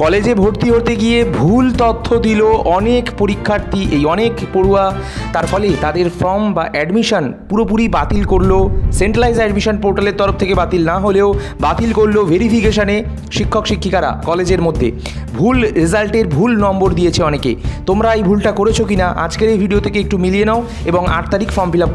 কলেজে ভর্তি হতে গিয়ে ভুল তথ্য দিল অনেক পরীক্ষার্থী, এই অনেক পড়ুয়া। তার ফলে তাদের ফর্ম বা অ্যাডমিশন পুরোপুরি বাতিল করলো। সেন্ট্রালাইজ অ্যাডমিশন পোর্টালের তরফ থেকে বাতিল না হলেও বাতিল করলো ভেরিফিকেশানে শিক্ষক শিক্ষিকারা কলেজের মধ্যে। ভুল রেজাল্টের ভুল নম্বর দিয়েছে অনেকে। তোমরা এই ভুলটা করেছো কিনা আজকের এই ভিডিও থেকে একটু মিলিয়ে নাও এবং 8 তারিখ ফর্ম ফিল আপ।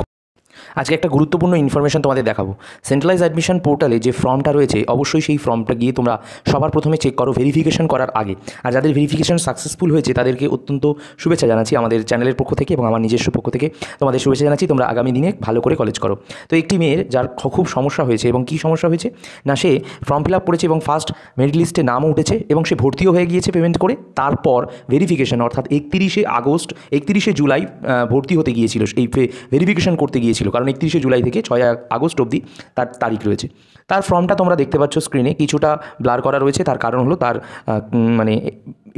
আজকে একটা গুরুত্বপূর্ণ ইনফরমেশন তোমাদের দেখাবো। সেন্ট্রালাইজ অ্যাডমিশন পোর্টালে যে ফর্মটা রয়েছে, অবশ্যই সেই ফর্মটা গিয়ে তোমরা সবার প্রথমে চেক করো ভেরিফিকেশন করার আগে। আর যাদের ভেরিফিকেশন সাকসেসফুল হয়েছে তাদেরকে অত্যন্ত শুভেচ্ছা জানাচ্ছি আমাদের চ্যানেলের পক্ষ থেকে এবং আমার নিজস্ব পক্ষ থেকে তোমাদের শুভেচ্ছা জানাচ্ছি। তোমরা আগামী দিনে ভালো করে কলেজ করো। তো একটি মেয়ের যার খুব সমস্যা হয়েছে, এবং কী সমস্যা হয়েছে না, সে ফর্ম ফিল আপ করেছে এবং ফার্স্ট মেরিট লিস্টে নামও উঠেছে এবং সে ভর্তিও হয়ে গিয়েছে পেমেন্ট করে। তারপর ভেরিফিকেশন অর্থাৎ 31শে জুলাই ভর্তি হতে গিয়েছিল, এই ভেরিফিকেশন করতে গিয়েছিল, কারণ 31শে জুলাই থেকে 6 আগস্ট অবধি তার তারিখ রয়েছে। তার ফর্মটা তোমরা দেখতে পাচ্ছ স্ক্রিনে, কিছুটা ব্লার করা রয়েছে। তার কারণ হলো তার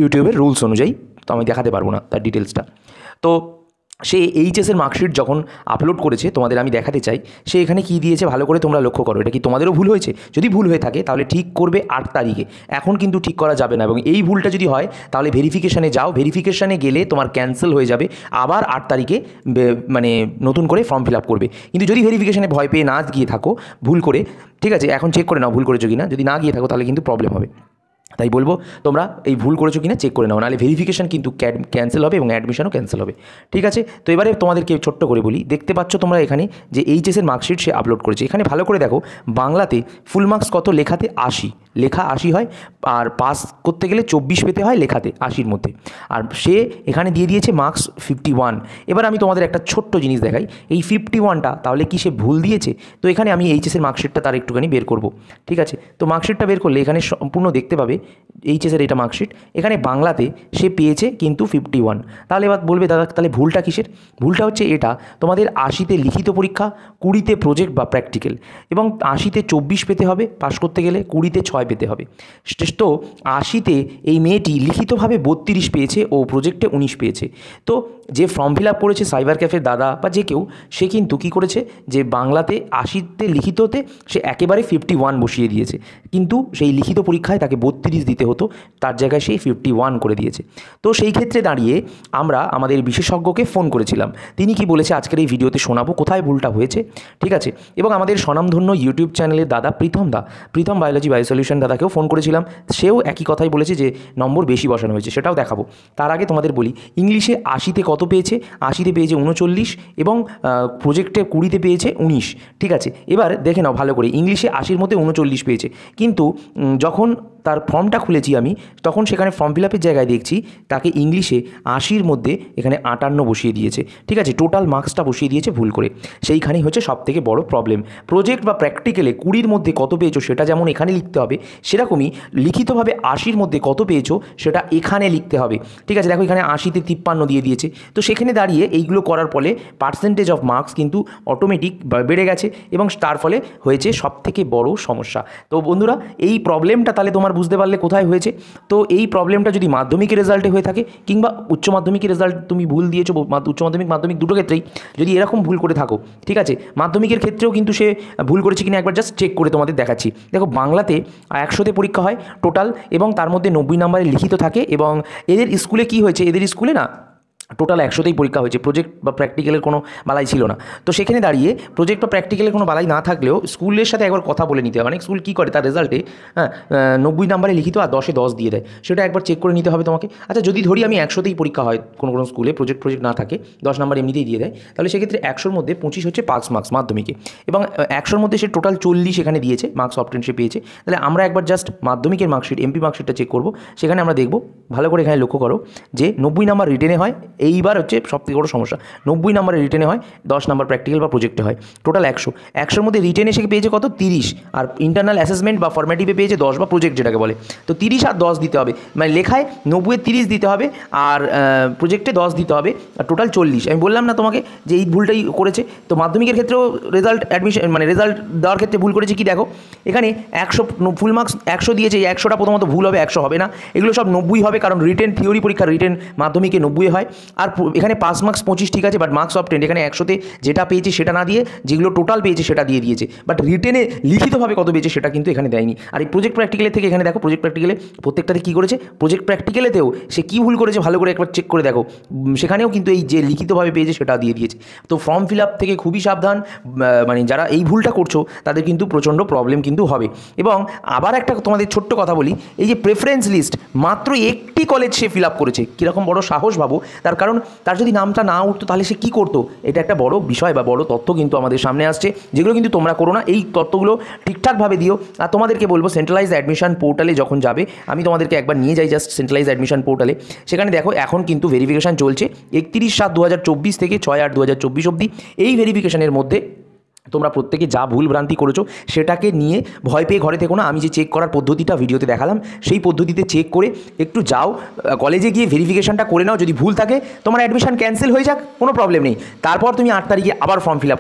ইউটিউবের রুলস অনুযায়ী তো আমি দেখাতে পারবো না তার ডিটেলসটা। তো সে এইচএসের মার্কশিট যখন আপলোড করেছে, তোমাদের আমি দেখাতে চাই সে এখানে কী দিয়েছে, ভালো করে তোমরা লক্ষ্য করো। এটা কি তোমাদেরও ভুল হয়েছে? যদি ভুল হয়ে থাকে তাহলে ঠিক করবে 8 তারিখে। এখন কিন্তু ঠিক করা যাবে না, এবং এই ভুলটা যদি হয় তাহলে ভেরিফিকেশানে যাও। ভেরিফিকেশানে গেলে তোমার ক্যান্সেল হয়ে যাবে, আবার 8 তারিখে নতুন করে ফর্ম ফিল আপ করবে। কিন্তু যদি ভেরিফিকেশানে ভয় পেয়ে না গিয়ে থাকো ভুল করে, ঠিক আছে, এখন চেক করে নাও ভুল করেছো কি না। যদি না গিয়ে থাকো তাহলে কিন্তু প্রবলেম হবে। তাই বলবো তোমরা এই ভুল করেছো কিনা চেক করে নাও, নাহলে ভেরিফিকেশান কিন্তু ক্যান্সেল হবে এবং অ্যাডমিশনও ক্যান্সেল হবে। ঠিক আছে, তো এবারে তোমাদেরকে ছোট্ট করে বলি। দেখতে পাচ্ছ তোমরা এখানে যে এইচএসের মার্কশিট সে আপলোড করেছে। এখানে ভালো করে দেখো, বাংলাতে ফুল মার্কস কত, লেখাতে 80, লেখা 80 হয়, আর পাস করতে গেলে 24 পেতে হয় লেখাতে 80-র মধ্যে। আর সে এখানে দিয়ে দিয়েছে মার্কস 51। এবার আমি তোমাদের একটা ছোট্ট জিনিস দেখাই, এই 51টা তাহলে কি সে ভুল দিয়েছে? তো এখানে আমি এইচএসের মার্কশিটটা তার একটুখানি বের করব। ঠিক আছে, তো মার্কশিটটা বের করলে এখানে সম্পূর্ণ দেখতে পাবে এইচএসের এটা মার্কশিট। এখানে বাংলাতে সে পেয়েছে কিন্তু 51। তাহলে এবার বলবে দাদা তাহলে ভুলটা কিসের? ভুলটা হচ্ছে এটা, তোমাদের 80তে লিখিত পরীক্ষা, 20তে প্রজেক্ট বা প্র্যাকটিক্যাল, এবং 80তে 24 পেতে হবে পাস করতে গেলে, 20তে 6 পেতে হবে। তো 80তে এই মেয়েটি লিখিতভাবে 32 পেয়েছে ও প্রজেক্টে 19 পেয়েছে। তো যে ফর্ম ফিল আপ করেছে সাইবার ক্যাফের দাদা বা যে কেউ, সে কিন্তু কী করেছে যে বাংলাতে 80তে লিখিততে সে একেবারে 51 বসিয়ে দিয়েছে, কিন্তু সেই লিখিত পরীক্ষায় তাকে 32 দিতে হতো, তার জায়গায় সেই 51 করে দিয়েছে। তো সেই ক্ষেত্রে দাঁড়িয়ে আমরা আমাদের বিশেষজ্ঞকে ফোন করেছিলাম। তিনি কি বলেছে আজকের এই ভিডিওতে শোনাবো, কোথায় ভুলটা হয়েছে। ঠিক আছে, এবং আমাদের স্বনামধন্য ইউটিউব চ্যানেলের দাদা প্রীতম বায়োলজি বায়োসলিউশন দাদাকেও ফোন করেছিলাম। সেও একই কথাই বলেছে যে নম্বর বেশি বসানো হয়েছে, সেটাও দেখাবো। তার আগে তোমাদের বলি, ইংলিশে 80তে কত পেয়েছে? 80তে পেয়েছে 39, এবং প্রজেক্টে 20তে পেয়েছে 19। ঠিক আছে, এবার দেখে নাও ভালো করে, ইংলিশে 80-র মধ্যে 39 পেয়েছে, কিন্তু যখন তার ফর্মটা খুলেছি আমি, তখন সেখানে ফর্ম ফিল আপের জায়গায় দেখছি তাকে ইংলিশে 80-র মধ্যে এখানে 58 বসিয়ে দিয়েছে। ঠিক আছে, টোটাল মার্কসটা বসিয়ে দিয়েছে ভুল করে। সেইখানেই হচ্ছে সবথেকে বড় প্রবলেম। প্রজেক্ট বা প্র্যাকটিক্যালে 20-র মধ্যে কত পেয়েছো সেটা যেমন এখানে লিখতে হবে, সেরকমই লিখিতভাবে 80-র মধ্যে কত পেয়েছো সেটা এখানে লিখতে হবে। ঠিক আছে, দেখো এখানে 80তে 53 দিয়ে দিয়েছে। তো সেখানে দাঁড়িয়ে এইগুলো করার ফলে পার্সেন্টেজ অফ মার্কস কিন্তু অটোমেটিক বেড়ে গেছে, এবং তার ফলে হয়েছে সবথেকে বড় সমস্যা। তো বন্ধুরা, এই প্রবলেমটা তাহলে তোমার বুঝতে পারলে কোথায় হয়েছে। তো এই প্রবলেমটা যদি মাধ্যমিকের রেজাল্টে হয়ে থাকে, কিংবা উচ্চ মাধ্যমিকের রেজাল্ট তুমি ভুল দিয়েছো, উচ্চ মাধ্যমিক দুটো ক্ষেত্রেই যদি এরকম ভুল করে থাকো, ঠিক আছে, মাধ্যমিকের ক্ষেত্রেও কিন্তু সে ভুল করেছে কিনা একবার জাস্ট চেক করে তোমাদের দেখাচ্ছি। দেখো, বাংলাতে 100তে পরীক্ষা হয় টোটাল, এবং তার মধ্যে 90 নম্বরে লিখিত থাকে, এবং এদের স্কুলে কি হয়েছে, এদের স্কুলে না টোটাল 100তেই পরীক্ষা হয়েছে, প্রজেক্ট বা প্র্যাকটিক্যালের কোনো বালাই ছিল না। তো সেখানে দাঁড়িয়ে প্রজেক্ট বা প্র্যাকটিক্যালের কোনো বালাই না থাকলেও স্কুলের সাথে একবার কথা বলে নিতে হবে। অনেক স্কুল কী করে, তার রেজাল্টে 90 নম্বরে লিখিত আর 10-এ 10 দিয়ে দেয়, সেটা একবার চেক করে নিতে হবে তোমাকে। আচ্ছা, যদি ধরি আমি 100তেই পরীক্ষা হয়, কোনো স্কুলে প্রজেক্ট না থাকে, 10 নম্বর এমনিতেই দিয়ে দেয়, তাহলে সেক্ষেত্রে 100-র মধ্যে 25 হচ্ছে পাস মার্কস মাধ্যমিকে, এবং 100-র মধ্যে সে টোটাল 40 এখানে দিয়েছে মার্কস অবটেন সে পেয়েছে। তাহলে আমরা একবার জাস্ট মাধ্যমিকের মার্কশিট, এমপি মার্কশিটটা চেক করবো। সেখানে আমরা দেখব, ভালো করে এখানে লক্ষ্য করো যে 90 নম্বর রিটেনে হয়। এইবার হচ্ছে সবথেকে বড় সমস্যা, 90 নম্বরে রিটেনে হয়, 10 নম্বর প্র্যাকটিক্যাল বা প্রজেক্টে হয়, টোটাল 100-র মধ্যে রিটেনে সে পেয়েছে কত, 30, আর ইন্টারনাল অ্যাসেসমেন্ট বা ফর্মেটিভে পেয়েছে 10 বা প্রজেক্ট যেটাকে বলে। তো 30 আর 10 দিতে হবে, মানে লেখায় 90-এ 30 দিতে হবে, আর প্রজেক্টে 10 দিতে হবে, আর টোটাল 40। আমি বললাম না তোমাকে যে এই ভুলটাই করেছে। তো মাধ্যমিকের ক্ষেত্রেও রেজাল্ট রেজাল্ট দেওয়ার ক্ষেত্রে ভুল করেছে কি, দেখো এখানে 100 ফুল মার্কস 100 দিয়েছে, এই 100টা প্রথমত ভুল হবে, 100 হবে না, এগুলো সব 90 হবে, কারণ রিটেন থিওরি পরীক্ষা রিটেন মাধ্যমিকে 90 হয়। আর এখানে পাস মার্কস 25 ঠিক আছে, বাট মার্কস অফ 10 এখানে 100তে যেটা পেয়েছে সেটা না দিয়ে যেগুলো টোটাল পেয়েছে সেটা দিয়ে দিয়েছে, বাট রিটেনে লিখিতভাবে কত পেয়েছে সেটা কিন্তু এখানে দেয়নি। আর এই প্রজেক্ট প্র্যাকটিক্যালের থেকে এখানে দেখো, প্রজেক্ট প্র্যাকটিক্যালে প্রত্যেকটাতে কী করেছে, প্রজেক্ট প্র্যাকটিক্যালেতেও সে কী ভুল করেছে ভালো করে একবার চেক করে দেখো, সেখানেও কিন্তু এই যে লিখিতভাবে পেয়েছে সেটা দিয়ে দিয়েছে। তো ফর্ম ফিল আপ থেকে খুবই সাবধান, মানে যারা এই ভুলটা করছো তাদের কিন্তু প্রচণ্ড প্রবলেম কিন্তু হবে। এবং আবার একটা তোমাদের ছোট্ট কথা বলি, এই যে প্রেফারেন্স লিস্ট মাত্র একটি কলেজ সে ফিল আপ করেছে, কীরকম বড় সাহস ভাবো, তার কারণ তার যদি নামটা না উঠতো তাহলে সে কী করতো, এটা একটা বড় বিষয় বা বড় তথ্য কিন্তু আমাদের সামনে আসছে, যেগুলো কিন্তু তোমরা করো না। এই তথ্যগুলো ঠিকঠাকভাবে দিও। আর তোমাদেরকে বলবো সেন্ট্রালাইজ অ্যাডমিশন পোর্টালে যখন যাবে, আমি তোমাদেরকে একবার নিয়ে যাই জাস্ট সেন্ট্রালাইজ অ্যাডমিশন পোর্টালে, সেখানে দেখো এখন কিন্তু ভেরিফিকেশান চলছে 31/7/2024 থেকে 6/8/2024 অবধি। এই ভেরিফিকেশানের মধ্যে তোমরা প্রত্যেকে যা ভুল ভ্রান্তি করেছো সেটাকে নিয়ে ভয় পেয়ে ঘরে থেকো না। আমি যে চেক করার পদ্ধতিটা ভিডিওতে দেখালাম সেই পদ্ধতিতে চেক করে একটু যাও, কলেজে গিয়ে ভেরিফিকেশানটা করে নাও। যদি ভুল থাকে তোমার অ্যাডমিশন ক্যান্সেল হয়ে যাক, কোনো প্রবলেম নেই, তারপর তুমি 8 তারিখে আবার ফর্ম ফিল আপ